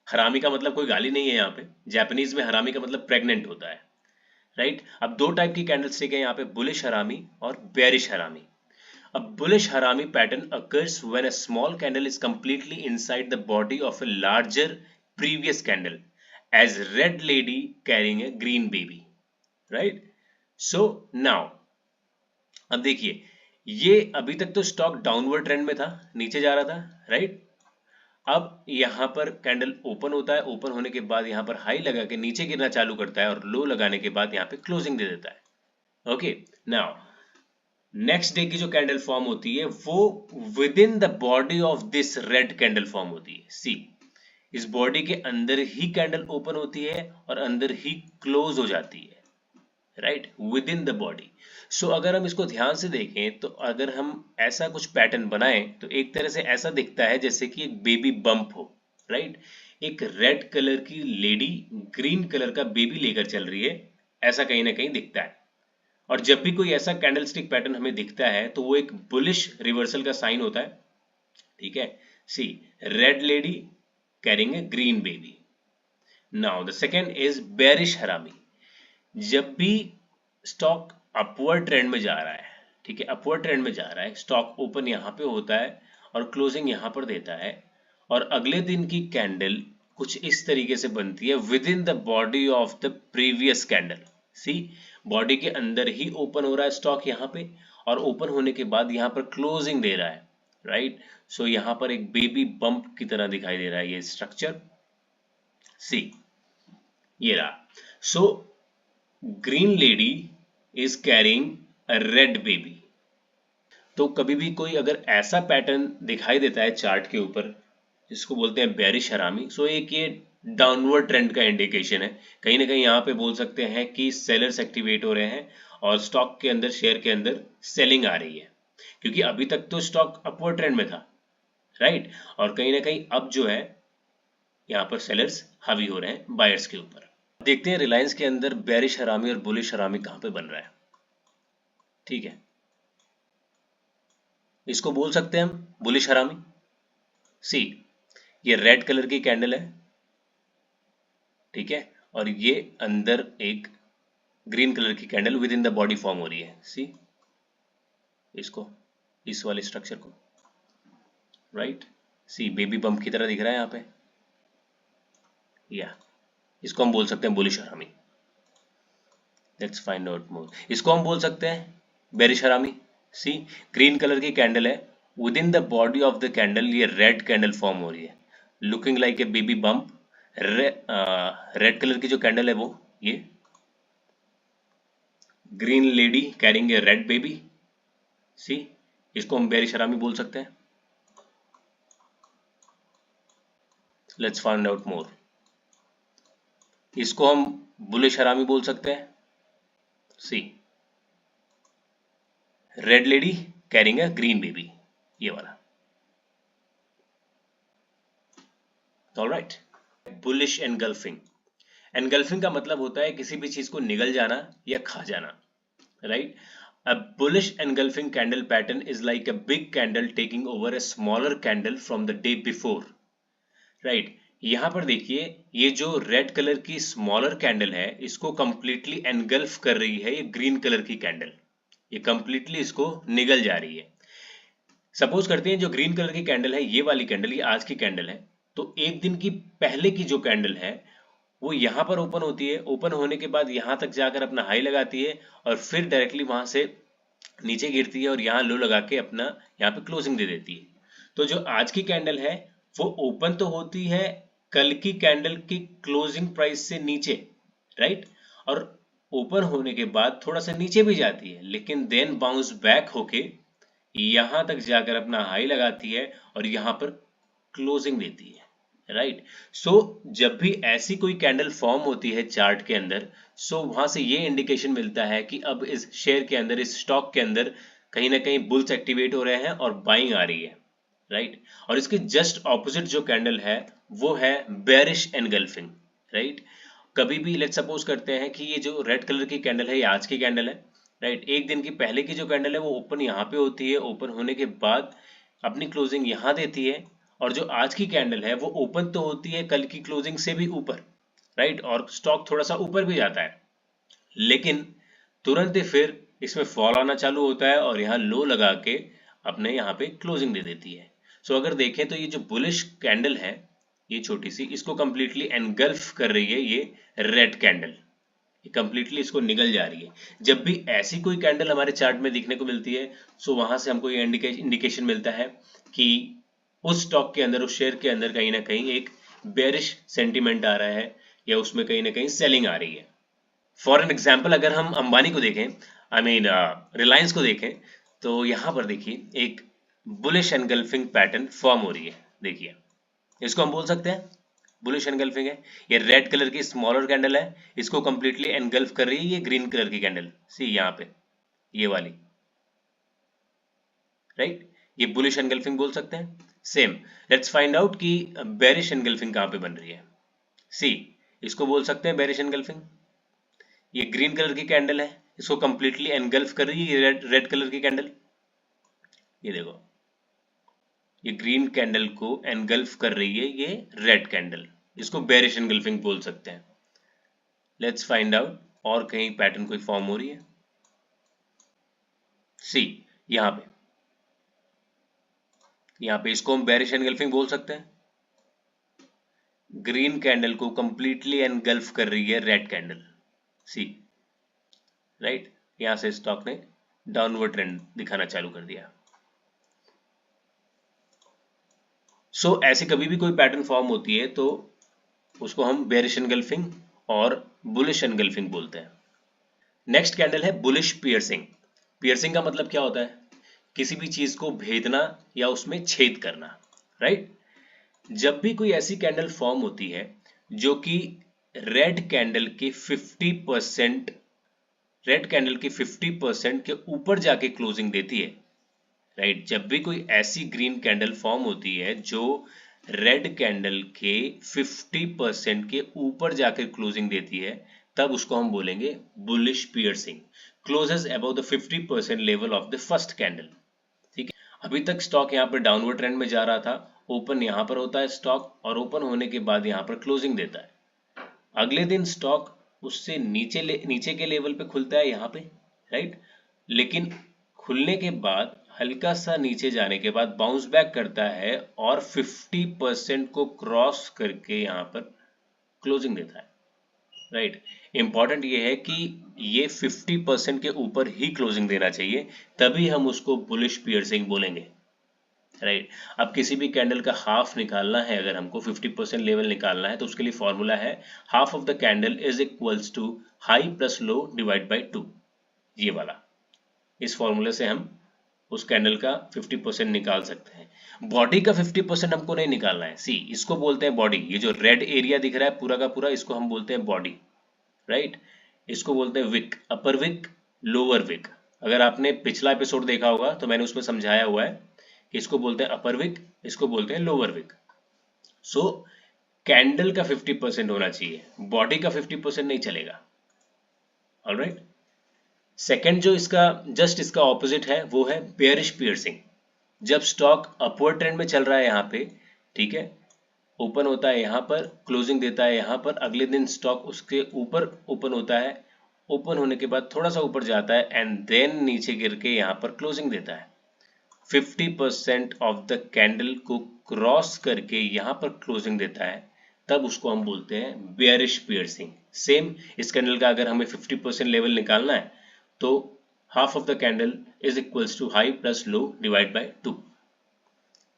हरामी का मतलब कोई गाली नहीं है यहाँ पे, जापानीज में हरामी का मतलब प्रेग्नेंट होता है, राइट। अब दो टाइप की कैंडल स्टिक है यहाँ पे, बुलिश हरामी और बेरिश हरामी। A bullish harami pattern occurs when a small candle is completely inside the body of a larger previous candle, as red lady carrying a green baby, right? So now, अब देखिए, ये अभी तक तो stock downward trend में था, नीचे जा रहा था, राइट। अब यहाँ पर कैंडल ओपन होता है, ओपन होने के बाद यहाँ पर हाई लगा के नीचे गिरना चालू करता है और लो लगाने के बाद यहाँ पे क्लोजिंग दे देता है। ओके, नाउ नेक्स्ट डे की जो कैंडल फॉर्म होती है वो with in the body of this red candle form होती है। सी, इस बॉडी के अंदर ही कैंडल ओपन होती है और अंदर ही क्लोज हो जाती है, right, within the body. So अगर हम इसको ध्यान से देखें तो अगर हम ऐसा कुछ पैटर्न बनाएं तो एक तरह से ऐसा दिखता है जैसे कि एक बेबी बम्प हो, राइट। एक रेड कलर की लेडी ग्रीन कलर का बेबी लेकर चल रही है, ऐसा कहीं ना कहीं दिखता है। और जब भी कोई ऐसा कैंडलस्टिक पैटर्न हमें दिखता है तो वो एक बुलिश रिवर्सल का साइन होता है, ठीक है। See, red lady carrying a green baby. Now the second is bearish harami. जब भी स्टॉक अपवर्ड ट्रेंड में जा रहा है, ठीक है, अपवर्ड ट्रेंड में जा रहा है, स्टॉक ओपन यहाँ पे होता है और क्लोजिंग यहाँ पर देता है, और अगले दिन की कैंडल कुछ इस तरीके से बनती है within the body of the previous candle. See, body के अंदर ही ओपन हो रहा है स्टॉक यहाँ पे, और ओपन होने के बाद यहाँ पर क्लोजिंग दे रहा है, राइट। सो यहाँ पर एक बेबी बम्प की तरह दिखाई दे रहा है ये स्ट्रक्चर। सी, ये रहा। So green lady is carrying a red baby. तो कभी भी कोई अगर ऐसा पैटर्न दिखाई देता है चार्ट के ऊपर जिसको बोलते हैं बेरिश हरामी, सो एक ये डाउनवर्ड ट्रेंड का इंडिकेशन है। कहीं ना कहीं यहाँ पे बोल सकते हैं कि सेलर्स एक्टिवेट हो रहे हैं और स्टॉक के अंदर, शेयर के अंदर सेलिंग आ रही है, क्योंकि अभी तक तो स्टॉक अपवर्ड ट्रेंड में था, राइट। और कहीं ना कहीं अब जो है यहाँ पर सेलर्स हावी हो रहे हैं बायर्स के ऊपर। देखते हैं रिलायंस के अंदर बेरिश हरामी और बुलिश हरामी कहाँ पे बन रहा है, ठीक है। इसको बोल सकते हैं हम बुलिश हरामी। सी, ये रेड कलर की कैंडल है, ठीक है, और ये अंदर एक ग्रीन कलर की candle with in the body form हो रही है। सी, इसको, इस वाले स्ट्रक्चर को, राइट। सी, बेबी बम्प की तरह दिख रहा है यहाँ पे, या इसको हम बोल सकते हैं बुलिश हरामी। Let's find out more. इसको हम बोल सकते हैं बेरिश हरामी। सी, ग्रीन कलर की कैंडल है, within the body of the candle ये रेड कैंडल फॉर्म हो रही है, looking like a baby bump. Red colour की जो कैंडल है वो ये ग्रीन लेडी कैरिंग ए रेड बेबी। सी, इसको हम बेरिश हरामी बोल सकते हैं। Let's find out more. इसको हम बुलिश हरामी बोल सकते हैं। See, red lady carrying a green baby, ये वाला। Alright, bullish engulfing. एनगल्फिंग का मतलब होता है किसी भी चीज को निगल जाना या खा जाना, right. A bullish engulfing candle pattern is like a big candle taking over a smaller candle from the day before, right। यहां पर देखिए, ये जो रेड कलर की स्मॉलर कैंडल है इसको कंप्लीटली एनगल्फ कर रही है ये ग्रीन कलर की कैंडल, ये कंप्लीटली इसको निगल जा रही है। सपोज करते हैं जो ग्रीन कलर की कैंडल है, ये वाली कैंडल, ये आज की कैंडल है, तो एक दिन की पहले की जो कैंडल है वो यहाँ पर ओपन होती है, ओपन होने के बाद यहाँ तक जाकर अपना हाई लगाती है और फिर डायरेक्टली वहां से नीचे गिरती है और यहाँ लो लगा के अपना यहाँ पे क्लोजिंग दे देती है। तो जो आज की कैंडल है वो ओपन तो होती है कल की कैंडल की क्लोजिंग प्राइस से नीचे, राइट, और ओपन होने के बाद थोड़ा सा नीचे भी जाती है, लेकिन देन बाउंस बैक होके यहां तक जाकर अपना हाई लगाती है और यहां पर क्लोजिंग देती है, राइट। सो जब भी ऐसी कोई कैंडल फॉर्म होती है चार्ट के अंदर, सो वहां से ये इंडिकेशन मिलता है कि अब इस शेयर के अंदर, इस स्टॉक के अंदर कहीं ना कहीं बुल्स एक्टिवेट हो रहे हैं और बाइंग आ रही है, राइट। और इसके जस्ट ऑपोजिट जो कैंडल है वो है बेरिश एनगल्फिंग, राइट। कभी भी लेट्स सपोज करते हैं कि ये जो रेड कलर की कैंडल है ये आज की कैंडल है, राइट। एक दिन की पहले की जो कैंडल है वो ओपन यहाँ पे होती है, ओपन होने के बाद अपनी क्लोजिंग यहाँ देती है और जो आज की कैंडल है वो ओपन तो होती है कल की क्लोजिंग से भी ऊपर, राइट, और स्टॉक थोड़ा सा ऊपर भी जाता है, लेकिन तुरंत ही फिर इसमें फॉल आना चालू होता है और यहाँ लो लगा के अपने यहाँ पे क्लोजिंग दे देती है। सो अगर देखें तो ये जो बुलिश कैंडल है, ये छोटी सी, इसको कंप्लीटली एनगल्फ कर रही है ये रेड कैंडल, ये कंप्लीटली इसको निगल जा रही है। जब भी ऐसी कोई कैंडल हमारे चार्ट में दिखने को मिलती है, सो वहां से हमको ये इंडिकेशन मिलता है कि उस स्टॉक के अंदर, उस शेयर के अंदर कहीं ना कहीं एक बेरिश सेंटीमेंट आ रहा है या उसमें कहीं ना कहीं सेलिंग आ रही है। फॉर एन एग्जाम्पल अगर हम अंबानी को देखें, आई मीन रिलायंस को देखें, तो यहाँ पर देखिए एक बुलिश एनगल्फिंग पैटर्न फॉर्म हो रही है। देखिए इसको हम बोल सकते हैं बुलिश एनगल्फिंग है। ये रेड कलर की स्मॉलर कैंडल है, इसको कंप्लीटली एनगल्फ कर रही है ये ग्रीन कलर की कैंडल, सी यहाँ पे ये वाली, राइट, ये बुलिश एनगल्फिंग बोल सकते हैं। सेम लेट्स फाइंड आउट कि बेरिश एनगल्फिंग कहाँ पे बन रही है। सी, इसको बोल सकते हैं बेरिश एनगल्फिंग। ये ग्रीन कलर की कैंडल है, इसको कंप्लीटली एनगल्फ कर रही है ये रेड कलर की कैंडल। ये देखो, ये ग्रीन कैंडल को एनगल्फ कर रही है ये रेड कैंडल, इसको बेरिश एनगल्फिंग बोल सकते हैं। लेट्स फाइंड आउट और कहीं पैटर्न कोई फॉर्म हो रही है। सी, यहां पे इसको हम बेरिश एनगल्फिंग बोल सकते हैं। ग्रीन कैंडल को कंप्लीटली एनगल्फ कर रही है रेड कैंडल, सी, राइट, यहां से स्टॉक ने डाउनवर्ड ट्रेंड दिखाना चालू कर दिया। सो ऐसे कभी भी कोई पैटर्न फॉर्म होती है तो उसको हम बेरिश एनगल्फिंग और बुलिश एनगल्फिंग बोलते हैं। नेक्स्ट कैंडल है बुलिश पियर्सिंग। पियर्सिंग का मतलब क्या होता है? किसी भी चीज को भेदना या उसमें छेद करना, राइट। जब भी कोई ऐसी कैंडल फॉर्म होती है जो कि रेड कैंडल के 50%, रेड कैंडल के 50% के ऊपर जाके क्लोजिंग देती है, राइट, जब भी कोई ऐसी ग्रीन कैंडल फॉर्म होती है जो रेड कैंडल के 50% के ऊपर जाकर क्लोजिंग देती है, तब उसको हम बोलेंगे bullish piercing, closes above the 50% level of the first candle. ठीक है, अभी तक स्टॉक यहाँ पर डाउनवर्ड ट्रेंड में जा रहा था, ओपन यहाँ पर होता है स्टॉक और ओपन होने के बाद यहाँ पर क्लोजिंग देता है। अगले दिन स्टॉक उससे नीचे के लेवल पे खुलता है यहाँ पे, राइट, लेकिन खुलने के बाद हल्का सा नीचे जाने के बाद बाउंस बैक करता है और 50% को क्रॉस करके यहाँ पर क्लोजिंग देता है, राइट। इंपॉर्टेंट ये है कि ये 50% के ऊपर ही क्लोजिंग देना चाहिए, तभी हम उसको बुलिश पियर्सिंग बोलेंगे, राइट। अब किसी भी कैंडल का हाफ निकालना है, अगर हमको 50% लेवल निकालना है तो उसके लिए फॉर्मूला है half of the candle is equals to high plus low divide by 2, ये वाला। इस फॉर्मूले से हम उस कैंडल का 50% निकाल सकते हैं। बॉडी का 50% हमको नहीं निकालना है, सी, इसको बोलते हैं बॉडी। ये जो रेड एरिया दिख रहा है पूरा का पूरा, इसको हम बोलते हैं बॉडी, राइट। इसको बोलते हैं विक, अपर विक, लोअर विक। अगर आपने पिछला एपिसोड देखा होगा तो मैंने उसमें समझाया हुआ है कि इसको बोलते हैं अपर विक, इसको बोलते हैं लोअर विक। सो कैंडल का 50% होना चाहिए, बॉडी का 50% नहीं चलेगा, ऑलराइट। सेकेंड जो इसका जस्ट इसका ऑपोजिट है वो है बेयरिश पियर्सिंग। जब स्टॉक अपवर्ड ट्रेंड में चल रहा है यहाँ पे, ठीक है, ओपन होता है यहाँ पर, क्लोजिंग देता है यहाँ पर, अगले दिन स्टॉक उसके ऊपर ओपन होता है, ओपन होने के बाद थोड़ा सा ऊपर जाता है एंड देन नीचे गिर के यहाँ पर क्लोजिंग देता है, 50% ऑफ द कैंडल को क्रॉस करके यहाँ पर क्लोजिंग देता है, तब उसको हम बोलते हैं बेयरिश पियर्सिंग। सेम इस कैंडल का अगर हमें 50% लेवल निकालना है तो half of the candle is equals to high plus low divide by 2,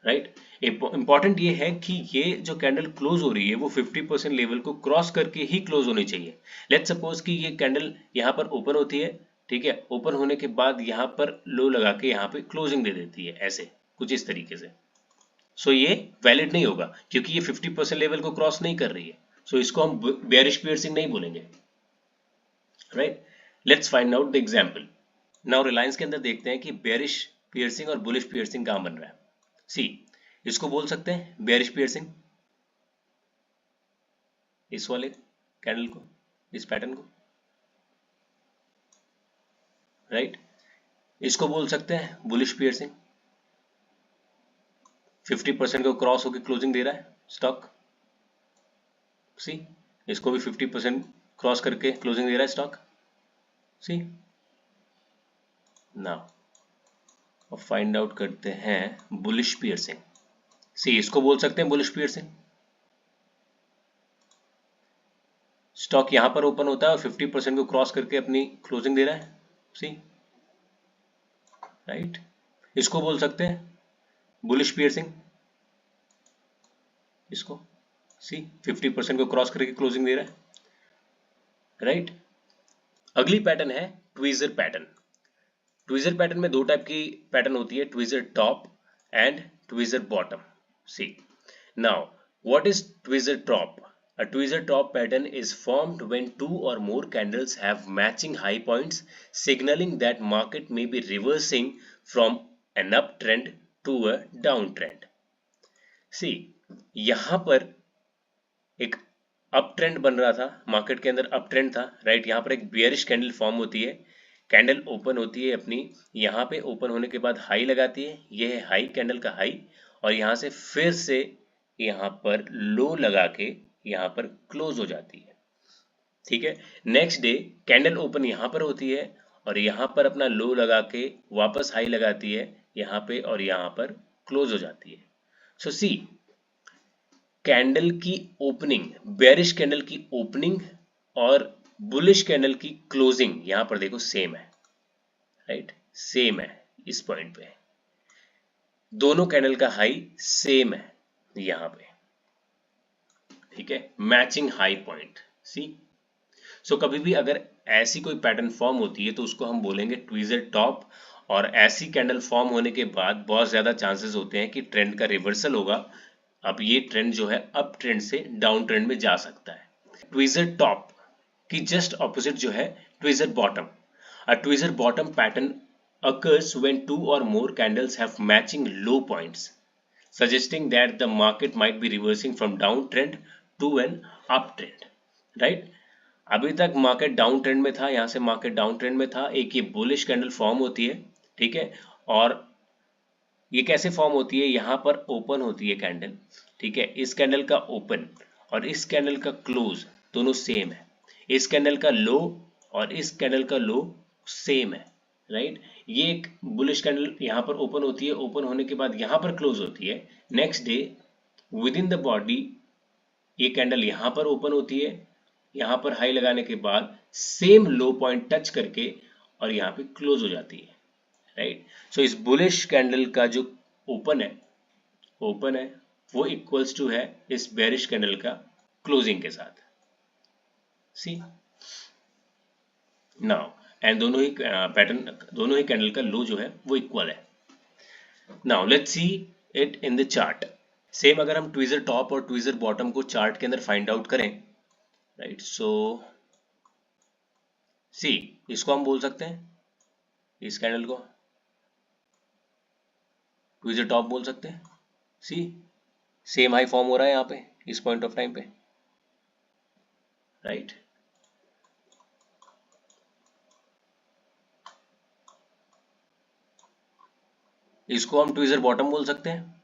right. Important ये है कि ये जो कैंडल क्लोज हो रही है वो 50% लेवल को क्रॉस करके ही क्लोज होनी चाहिए। लेट्स सपोज कि ये कैंडल यहाँ पर ओपन होती है, ठीक है, ओपन होने के बाद यहाँ पर लो लगा के यहाँ पे क्लोजिंग दे देती है, ऐसे कुछ इस तरीके से। सो ये वैलिड नहीं होगा क्योंकि ये 50% लेवल को क्रॉस नहीं कर रही है, सो इसको हम बेयरिश पियर्सिंग नहीं बोलेंगे, right. Let's find out the example. Now Reliance के अंदर देखते हैं कि बेयरिश पियर्सिंग और बुलिश पियर्सिंग कहां बन रहा है। सी, इसको बोल सकते हैं बेयरिश पियर्सिंग, इस वाले कैंडल को, इस पैटर्न को, राइट। इसको बोल सकते हैं बुलिश पियर्सिंग, 50% को क्रॉस होकर क्लोजिंग दे रहा है स्टॉक। सी, इसको भी 50% क्रॉस करके क्लोजिंग दे रहा है स्टॉक। सी, नाउ अब फाइंड आउट करते हैं बुलिश पियर्सिंग। सी, इसको बोल सकते हैं बुलिश पियर्सिंग। स्टॉक यहां पर ओपन होता है और 50% को क्रॉस करके अपनी क्लोजिंग दे रहा है। सी, राइट, इसको बोल सकते हैं बुलिश पियर्सिंग। इसको सी, 50% को क्रॉस करके क्लोजिंग दे रहा है, राइट। अगली पैटर्न है ट्वीजर पैटर्न। ट्वीजर पैटर्न में दो टाइप की पैटर्न होती है, tweezer top and tweezer bottom. See, now what is tweezer top? A tweezer top pattern is formed when two or more candles have matching high points, signaling that market may be reversing from an uptrend to a downtrend. See, यहां पर एक up trend बन रहा था, market के अंदर up trend था, right. यहाँ पर एक बियरिश कैंडल फॉर्म होती है, कैंडल ओपन होती है अपनी, यहाँ पे ओपन होने के बाद हाई लगाती है, ये है हाई, कैंडल का हाई, और यहाँ से फिर से यहाँ पर लो लगा के यहाँ पर क्लोज हो जाती है, ठीक है। नेक्स्ट डे कैंडल ओपन यहाँ पर होती है और यहाँ पर अपना लो लगा के वापस हाई लगाती है यहाँ पे और यहाँ पर क्लोज हो जाती है। सो सी, कैंडल की ओपनिंग, बेरिश कैंडल की ओपनिंग और बुलिश कैंडल की क्लोजिंग यहां पर देखो सेम है, राइट, सेम है। इस पॉइंट पे दोनों कैंडल का हाई सेम है यहां पे, ठीक है, मैचिंग हाई पॉइंट। सी, सो कभी भी अगर ऐसी कोई पैटर्न फॉर्म होती है तो उसको हम बोलेंगे ट्वीजर टॉप, और ऐसी कैंडल फॉर्म होने के बाद बहुत ज्यादा चांसेस होते हैं कि ट्रेंड का रिवर्सल होगा। अब ये ट्रेंड जो है अप ट्रेंड से डाउन ट्रेंड में जा सकता है। ट्वीजर टॉप की जस्ट ऑपोजिट जो है tweezer bottom. A tweezer bottom pattern occurs when two or more candles have matching low points, suggesting that the market might be reversing from downtrend to an uptrend, right? अभी तक market down trend में था, यहां से market down trend में था, एक ये बुलिश कैंडल फॉर्म होती है, ठीक है। और ये कैसे फॉर्म होती है, यहां पर ओपन होती है कैंडल, ठीक है, इस कैंडल का ओपन और इस कैंडल का क्लोज दोनों सेम है, इस कैंडल का लो और इस कैंडल का लो सेम है, राइट। ये एक बुलिश कैंडल यहां पर ओपन होती है, ओपन होने के बाद यहां पर क्लोज होती है, next day with in the body ये कैंडल यहां पर ओपन होती है, यहां पर हाई लगाने के बाद सेम लो पॉइंट टच करके और यहां पे क्लोज हो जाती है, राइट। सो इस बुलिश कैंडल का जो ओपन है वो इक्वल्स टू है इस बेरिश कैंडल का क्लोजिंग के साथ। सी, नाउ एंड दोनों ही पैटर्न, दोनों ही कैंडल का लो जो है वो इक्वल है। Now let's see it in the chart. Same अगर हम ट्वीजर टॉप और ट्वीजर बॉटम को चार्ट के अंदर फाइंड आउट करें, राइट, सो सी, इसको हम बोल सकते हैं, इस कैंडल को ट्वीजर टॉप बोल सकते हैं। सी, सेम हाई फॉर्म हो रहा है यहाँ पे इस पॉइंट ऑफ टाइम पे, राइट। इसको हम ट्वीजर बॉटम बोल सकते हैं।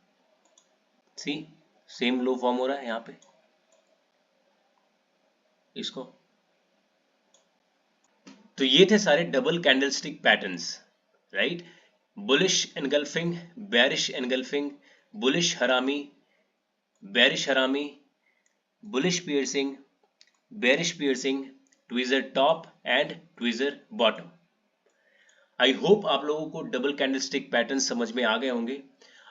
सी, सेम लो फॉर्म हो रहा है यहाँ पे, इसको। तो ये थे सारे double candlestick patterns, right. Bullish engulfing, bearish engulfing, bullish हरामी, बेरिश हरामी, bullish piercing, bearish piercing, tweezer top and tweezer bottom. I hope आप लोगों को डबल कैंडलस्टिक पैटर्न समझ में आ गए होंगे।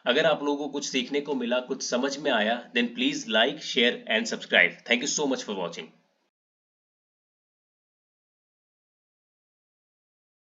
अगर आप लोगों को कुछ सीखने को मिला, कुछ समझ में आया, then please like, share and subscribe. Thank you so much for watching.